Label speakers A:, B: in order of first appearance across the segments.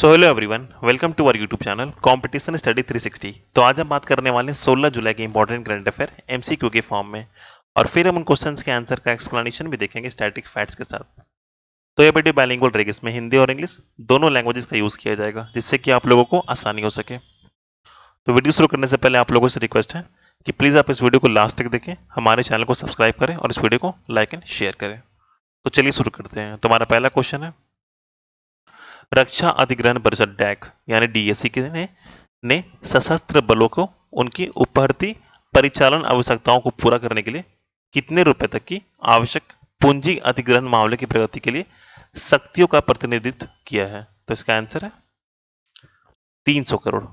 A: So hello everyone, welcome to our YouTube channel competition study 360। तो आज हम बात करने वाले हैं 16 जुलाई के इंपॉर्टेंट करंट अफेयर एमसीक्यू के फॉर्म में। और फिर हम उन क्वेश्चंस के आंसर का एक्सप्लेनेशन भी देखेंगे स्टैटिक फैक्ट्स के साथ। तो ये वीडियो बाइलिंगुअल रहेगी, इसमें हिंदी और इंग्लिश दोनों लैंग्वेजेस का यूज किया जाएगा, जिससे कि आप लोगों को आसानी हो सके। तो वीडियो शुरू करने से पहले आप लोगों से रिक्वेस्ट है कि प्लीज आप इस वीडियो को लास्ट तक देखें, हमारे चैनल को सब्सक्राइब करें और इस वीडियो को लाइक एंड शेयर करें। तो चलिए शुरू करते हैं। तुम्हारा पहला क्वेश्चन है, रक्षा अधिग्रहण परिषद डैक यानी डीएसी के ने सशस्त्र बलों को उनकी उपहर्ती परिचालन आवश्यकताओं को पूरा करने के लिए कितने रुपए तक की आवश्यक पूंजी अधिग्रहण मामले की प्रगति के लिए शक्तियों का प्रतिनिधित्व किया है? तो इसका आंसर है 300 करोड़।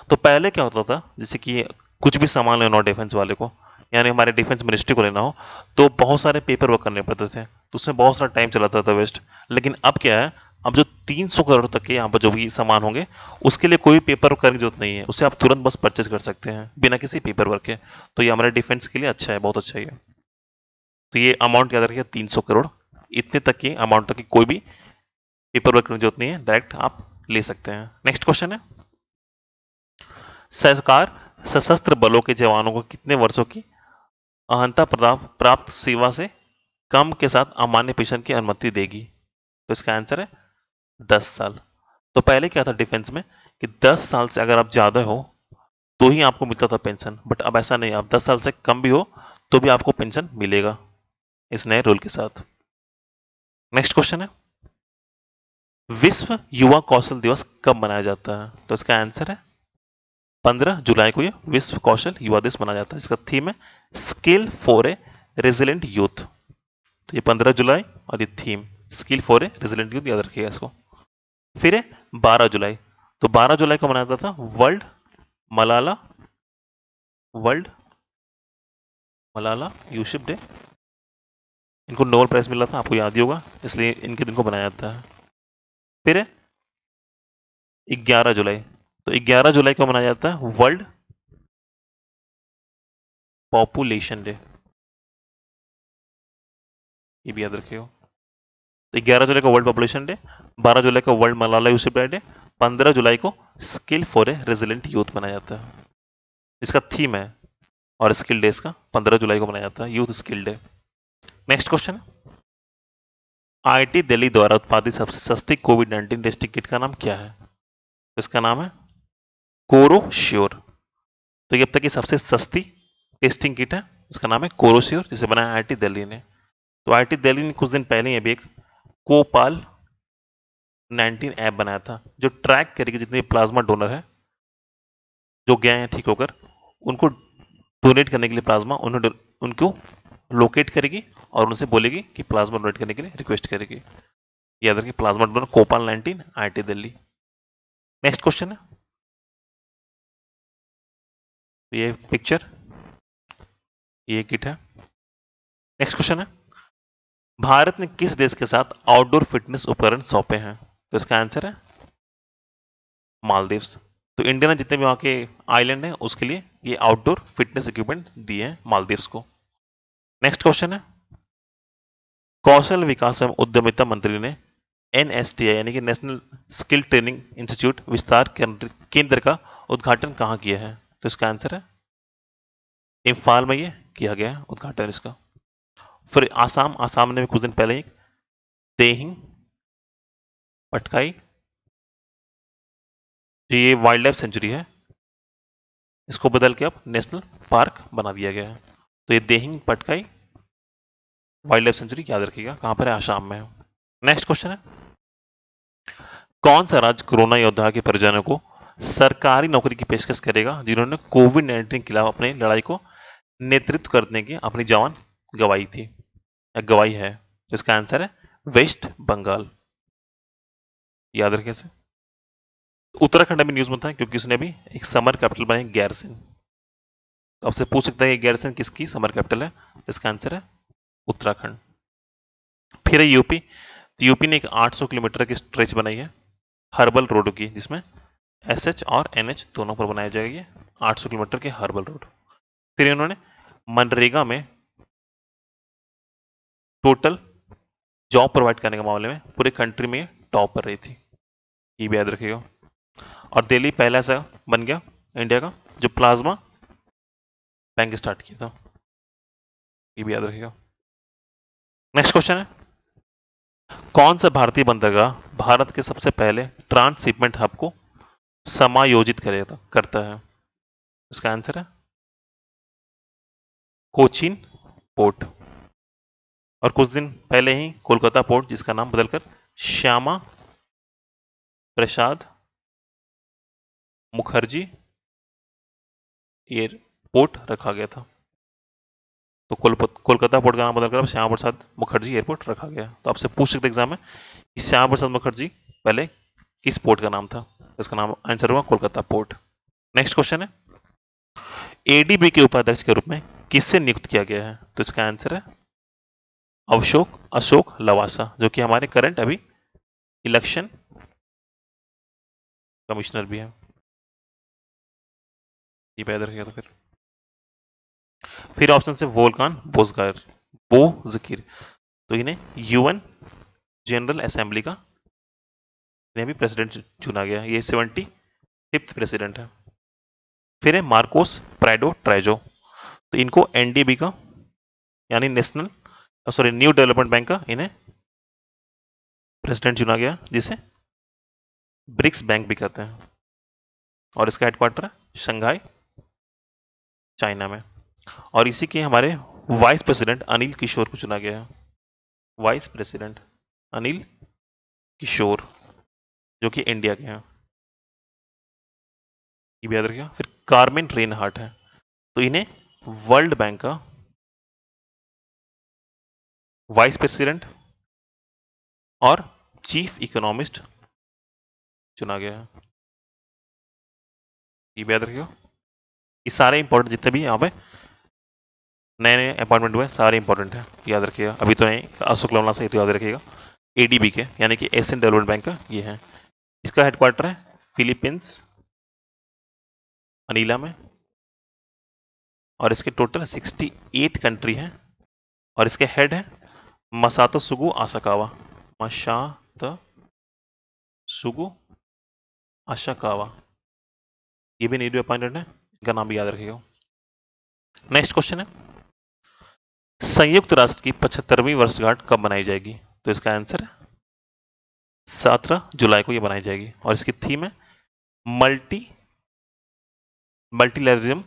A: तो पहले क्या होता था, जैसे कि कुछ भी सामान लेना हो डिफेंस वाले को, यानी हमारे डिफेंस मिनिस्ट्री को लेना हो, तो बहुत सारे पेपर वर्क करने पड़ते थे, तो उसमें बहुत सारा टाइम चलाता था वेस्ट। लेकिन अब क्या है, अब जो 300 करोड़ तक के यहाँ पर जो भी सामान होंगे, उसके लिए कोई पेपर वर्क करने की जरूरत नहीं है, उसे आप तुरंत बस परचेज कर सकते हैं बिना किसी पेपर वर्क के। तो ये हमारे डिफेंस के लिए अच्छा है, बहुत अच्छा है ये। तो ये अमाउंट याद रखिए, 300 करोड़। इतने तक की अमाउंट तक की कोई भी पेपर वर्क करने की जरूरत नहीं है, डायरेक्ट आप ले सकते हैं। नेक्स्ट क्वेश्चन है, सरकार सशस्त्र बलों के जवानों को कितने वर्षों की अहंता प्राप्त सेवा से कम के साथ अमान्य पेंशन की अनुमति देगी? तो इसका आंसर है 10 साल। तो पहले क्या था डिफेंस में कि 10 साल से अगर आप ज्यादा हो तो ही आपको मिलता था पेंशन, बट अब ऐसा नहीं, आप 10 साल से कम भी हो तो भी आपको पेंशन मिलेगा इस नए रूल के साथ। नेक्स्ट क्वेश्चन है, विश्व युवा कौशल दिवस कब मनाया जाता है? तो इसका आंसर है 15 जुलाई को ये विश्व कौशल युवा दिवस मनाया जाता है। इसका थीम है skill for a resilient youth. तो ये 15 जुलाई और ये theme skill for a resilient youth, याद रखिएगा इसको। फिर है 12 जुलाई। तो 12 जुलाई को मनाया जाता था मलाला वर्ल्ड मलाला यूसुफ डे। इनको नोबेल प्राइज मिला था, आपको याद ही होगा, इसलिए इनके दिन को मनाया जाता है। फिर है 11 जुलाई। तो 11 जुलाई को मनाया जाता है वर्ल्ड पॉपुलेशन डे, ये भी याद रखिएगा। तो 11 जुलाई को वर्ल्ड पॉपुलेशन डे, 12 जुलाई को वर्ल्ड मलाला यूसुफ डे, 15 जुलाई को skill for a resilient youth मनाया जाता है। इसका थीम है और स्किल डे का 15 जुलाई को मनाया जाता है, youth skill day. Next question है, आईआईटी दिल्ली द्वारा उत्पादित सबसे सस्ती कोविड-19 टेस्टिंग किट का नाम क्या है? इसका नाम है कोरोश्योर। तो ये अब तक की सबसे सस्ती टेस्टिंग किट है, इसका नाम है कोरोश्योर, जिसे बनाया आईआईटी दिल्ली ने। तो आईआईटी दिल्ली ने कुछ दिन पहले ही अभी एक कोपाल 19 ऐप बनाया था, जो ट्रैक करेगी जितने प्लाज्मा डोनर है जो गए हैं ठीक होकर, उनको डोनेट करने के लिए प्लाज्मा उनको लोकेट करेगी और उनसे बोलेगी कि प्लाज्मा डोनेट करने के लिए रिक्वेस्ट करेगी। याद रखिए, plasma donor कोपाल 19 IIT Delhi. Next question है, ये पिक्चर, ये किट है। नेक्स्ट क्वेश्चन है, भारत ने किस देश के साथ आउटडोर फिटनेस उपकरण सौंपे हैं? तो इसका आंसर है मालदीव्स। तो इंडिया ने जितने भी वहां के आइलैंड हैं उसके लिए ये आउटडोर फिटनेस इक्विपमेंट दिए हैं मालदीव्स को। नेक्स्ट क्वेश्चन है, कौशल विकास एवं उद्यमिता मंत्री ने एनएसटीआई यानी कि नेशनल स्किल ट्रेनिंग इंस्टीट्यूट विस्तार केंद्र का उद्घाटन कहाँ किया है? तो इसका आंसर है इम्फाल में ये किया गया है उद्घाटन इसका। फिर आसाम ने भी कुछ दिन पहले ही देहिंग पटकाई, ये वाइल्ड लाइफ सेंचुरी है, इसको बदल के अब नेशनल पार्क बना दिया गया है। तो ये Dehing Patkai wild life sanctuary, याद रखिएगा कहां पर है, आसाम में है। नेक्स्ट क्वेश्चन है, कौन सा राज्य कोरोना योद्धा के परिजनों को सरकारी नौकरी की पेशकश करेगा जिन्होंने कोविड-19 के खिलाफ अपनी लड़ाई को नेतृत्व करने की अपनी जान गंवाई थी या गंवाई है? तो इसका आंसर है वेस्ट बंगाल, याद रखें इसे। उत्तराखंड में न्यूज में था क्योंकि उसने भी एक समर कैपिटल बनाई गैरसैंण। तो आपसे पूछ सकता है कि गैरसैंण किसकी समर कैपिटल है? तो इसका आंसर है उत्तराखंड। फिर है यूपी। तो यूपी ने एक 800 किलोमीटर की स्ट्रेच बनाई है हर्बल रोड की, जिसमें एसएच और एनएच दोनों पर बनाया जाएगा ये 800 किलोमीटर के हर्बल रोड। फिर इन्होंने मनरेगा में टोटल जॉब प्रोवाइड करने के मामले में पूरे कंट्री में टॉप पर रही थी, ये भी याद रखिएगा। और दिल्ली पहला ऐसा बन गया इंडिया का जो प्लाज्मा बैंक स्टार्ट किया था। ये भी याद रखिएगा। नेक्स्ट क्वेश्चन है, कौन सा भारतीय बंदरगाह भारत के सबसे पहले ट्रांसशिपमेंट हब को समायोजित करता है? इसका आंसर है कोचीन पोर्ट। और कुछ दिन पहले ही कोलकाता पोर्ट, जिसका नाम बदलकर श्यामा प्रसाद मुखर्जी एयरपोर्ट रखा गया था। तो कोलकाता पोर्ट का नाम बदलकर अब श्यामा प्रसाद मुखर्जी एयरपोर्ट रखा गया। तो आपसे पूछ सकते एग्जाम में कि श्यामा प्रसाद मुखर्जी पहले किस पोर्ट का नाम था? इसका नाम आंसर हुआ कोलकाता पोर्ट। नेक्स्ट क्वेश्चन है, एडीबी के उपाध्यक्ष के रूप में किससे नियुक्त किया गया है? तो इसका आंसर है अशोक लवासा, जो कि हमारे करंट अभी इलेक्शन कमिश्नर भी है। ये पैदा रखेगा। तो फिर ऑप्शन से वोल्कान बोजकिर, तो इन्हें यूएन जनरल असेंबली का इन्हें भी प्रेसिडेंट चुना गया। ये 75th प्रेसिडेंट है। फिर है मार्कोस प्राइडो ट्राइजो, तो इनको एनडीबी का यानी न्यू डेवलपमेंट बैंक का इन्हें प्रेसिडेंट चुना गया, जिसे ब्रिक्स बैंक भी कहते हैं। और इसका हेडक्वार्टर है शंघाई चाइना में। और इसी के हमारे वाइस प्रेसिडेंट अनिल किशोर को चुना गया है। वाइस प्रेसिडेंट अनिल किशोर, जो कि इंडिया के हैं। ये भी याद रखिएगा। फिर कार्मेन रेनहार्ट है, तो इन्हें वर्ल्ड बैंक का वाइस प्रेसिडेंट और चीफ इकोनॉमिस्ट चुना गया है। ये भी याद रखिएगा। ये सारे इंपॉर्टेंट जितने भी यहाँ पे नए नए अपॉइंटमेंट हुए सारे इंपॉर्टेंट है, याद रखिएगा। अभी तो नहीं, अशोक लवासा से तो याद रखिएगा। एडीबी के यानी कि एशियन डेवलपमेंट बैंक का ये है। इसका हेडक्वार्टर है फिलीपींस मनीला में। और इसके टोटल 68 कंट्री हैं। और इसके हेड है मसातो सुगु आसाकावा। मसातो सुगु आसाकावा, ये भी न्यू अपॉइंटेड है, इनका नाम भी याद रखिएगा। नेक्स्ट क्वेश्चन है, संयुक्त राष्ट्र की 75वीं वर्षगांठ कब मनाई जाएगी? तो इसका आंसर है 17 जुलाई को ये बनाई जाएगी। और इसकी थीम है मल्टीलैरिज्म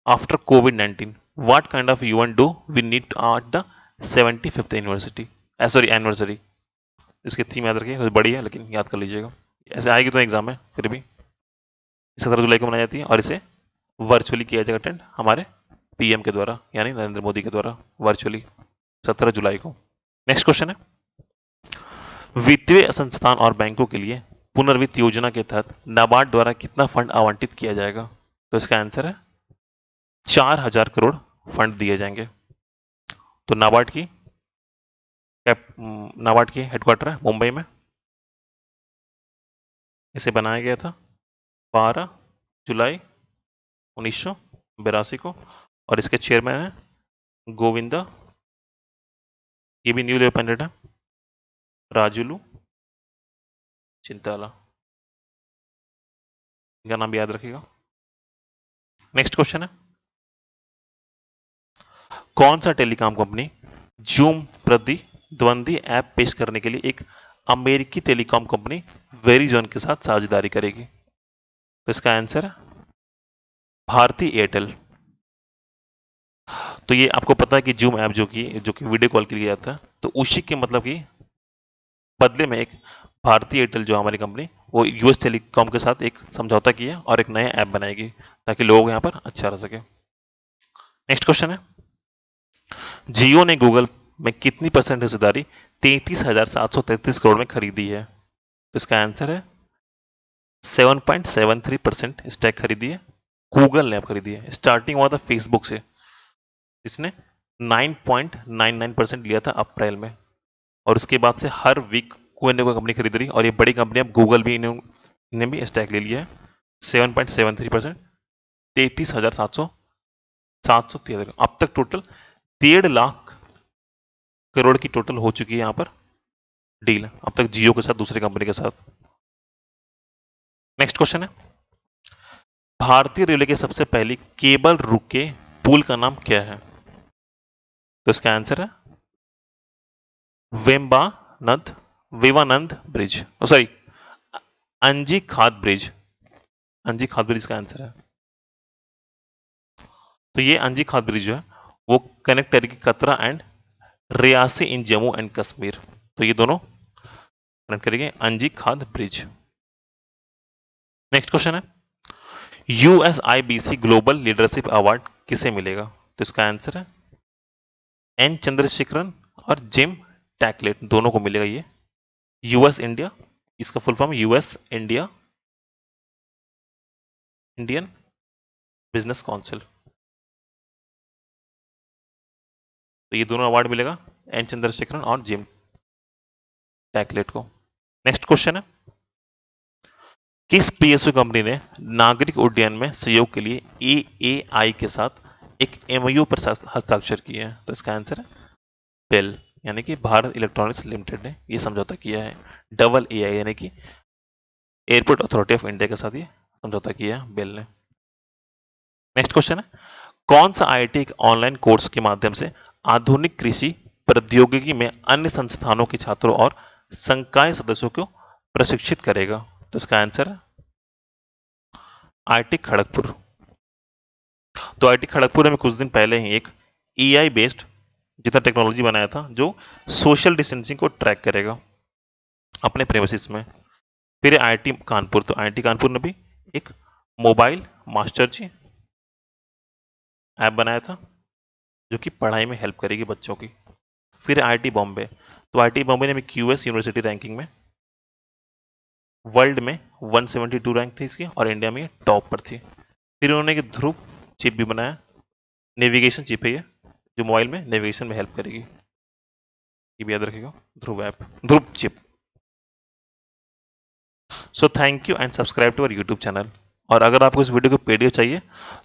A: आफ्टर कोविड-19, what kind of UN do we need at the 75th anniversary. इसकी थीम याद रखिए, बड़ी है लेकिन याद कर लीजिएगा, ऐसे आएगी तो एग्जाम में। फिर भी 17 जुलाई को मनाई जाती है और इसे वर्चुअली किया जाएगा अटेंड हमारे पीएम के द्वारा, यानी नरेंद्र मोदी के द्वारा, वर्चुअली 17 जुलाई को। नेक्स्ट क्वेश्चन है, वित्तीय संस्थान और बैंकों के लिए पुनर्वित्त योजना के तहत नाबार्ड द्वारा कितना फंड आवंटित किया जाएगा? तो इसका आंसर है 4000 करोड़ फंड दिए जाएंगे। तो नाबार्ड की हेडक्वार्टर है मुंबई में। इसे बनाया गया था 12 जुलाई 1982 को। और इसके चेयरमैन है गोविंदा, ये भी न्यूली अपॉइंटेड है, राजुलू चिंताला, इनका नाम भी याद रखिएगा। नेक्स्ट क्वेश्चन है, कौन सा टेलीकॉम कंपनी जूम प्रतिद्वंदी ऐप पेश करने के लिए एक अमेरिकी टेलीकॉम कंपनी वेरिजोन के साथ साझेदारी करेगी? तो इसका आंसर है भारती एयरटेल। तो ये आपको पता है कि जूम ऐप जो कि वीडियो कॉल के लिए आता है, तो उसी के मतलब कि बदले में एक भारती एयरटेल जो हमारी कंपनी, वो यूएस टेलीकॉम के साथ एक समझौता किया और एक नया ऐप बनाएगी ताकि लोग यहाँ पर अच्छा रह सके। नेक्स्ट क्वेश्चन है, जियो ने गूगल में कितनी परसेंट हिस्सेदारी 33,733 करोड़ में खरीदी है? तो इसका आंसर है 7.73% स्टैक खरीदी है गूगल ने, अब खरीदी है। स्टार्टिंग हुआ था फेसबुक से, इसने 9.99% लिया था अप्रैल में। और उसके बाद से हर वीक कोई ना कोई कंपनी खरीद रही, और ये बड़ी कंपनी, अब गूगल भी इन्हें भी स्टैक ले लिया है 7.73%, 33,773। अब तक टोटल 1.5 लाख करोड़ की टोटल हो चुकी है यहाँ पर डील अब तक जियो के साथ, दूसरी कंपनी के साथ। नेक्स्ट क्वेश्चन है, भारतीय रेलवे की सबसे पहली केबल रुके पुल का नाम क्या है? तो इसका आंसर है वेम्बानंद विवानंद ब्रिज, सॉरी अंजी खाद ब्रिज। अंजी खाद ब्रिज का आंसर है। तो ये अंजी खाद ब्रिज जो है वो कनेक्ट करेगी कतरा and Reasi in Jammu and Kashmir. तो ये दोनों कनेक्ट करेंगे अंजी खाद ब्रिज। नेक्स्ट क्वेश्चन है, यूएसआईबीसी ग्लोबल लीडरशिप अवार्ड किसे मिलेगा? तो इसका आंसर है एन चंद्रशेखरन और जिम टैकलेट, दोनों को मिलेगा ये। यूएस इंडिया, इसका full form US India Indian business council. तो ये दोनों अवार्ड मिलेगा एन चंद्रशेखरन और जिम टैकलेट को। नेक्स्ट क्वेश्चन है, किस पीएसयू कंपनी ने नागरिक उड्डयन में सहयोग के लिए एएआई के साथ एक एमओयू पर हस्ताक्षर किए हैं? तो इसका आंसर है बेल, यानी कि भारत इलेक्ट्रॉनिक्स लिमिटेड ने ये समझौता किया है डबल एआई यानी कि एयरपोर्ट अथॉरिटी ऑफ इंडिया के साथ ये समझौता किया है बेल ने। नेक्स्ट क्वेश्चन है, कौन सा आईआईटी एक ऑनलाइन कोर्स के माध्यम से आधुनिक कृषि प्रौद्योगिकी में अन्य संस्थानों के छात्रों और संकाय सदस्यों को प्रशिक्षित करेगा? तो इसका आंसर है आईआईटी खड़गपुर। तो आईआईटी खड़गपुर में कुछ दिन पहले ही एक एआई बेस्ड जितना टेक्नोलॉजी बनाया था जो सोशल डिस्टेंसिंग को ट्रैक करेगा अपने प्रेमिसिस में। फिर आईआईटी कानपुर, तो आईआईटी कानपुर ने भी एक मोबाइल मास्टर जी ऐप बनाया था जो कि पढ़ाई में हेल्प करेगी बच्चों की। फिर आईआईटी बॉम्बे, तो आईआईटी बॉम्बे ने भी क्यूएस यूनिवर्सिटी रैंकिंग में वर्ल्ड में 172 रैंक थी इसकी और इंडिया में टॉप पर थी। फिर उन्होंने एक ध्रुव चिप भी बनाया, नेविगेशन चिप है ये जो मोबाइल में नेविगेशन में हेल्प करेगी, ये भी याद रखिएगा, Dhruv app, Dhruv chip. So thank you and subscribe to our YouTube channel. और अगर आपको इस वीडियो की पीडीएफ चाहिए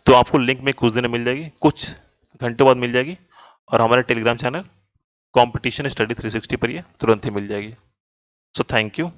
A: तो आपको लिंक में कुछ दिन में मिल जाएगी, कुछ घंटों बाद मिल जाएगी, और हमारे टेलीग्राम चैनल कंपटीशन स्टडी 360 पर ये तुरंत ही मिल जाएगी। सो थैंक यू।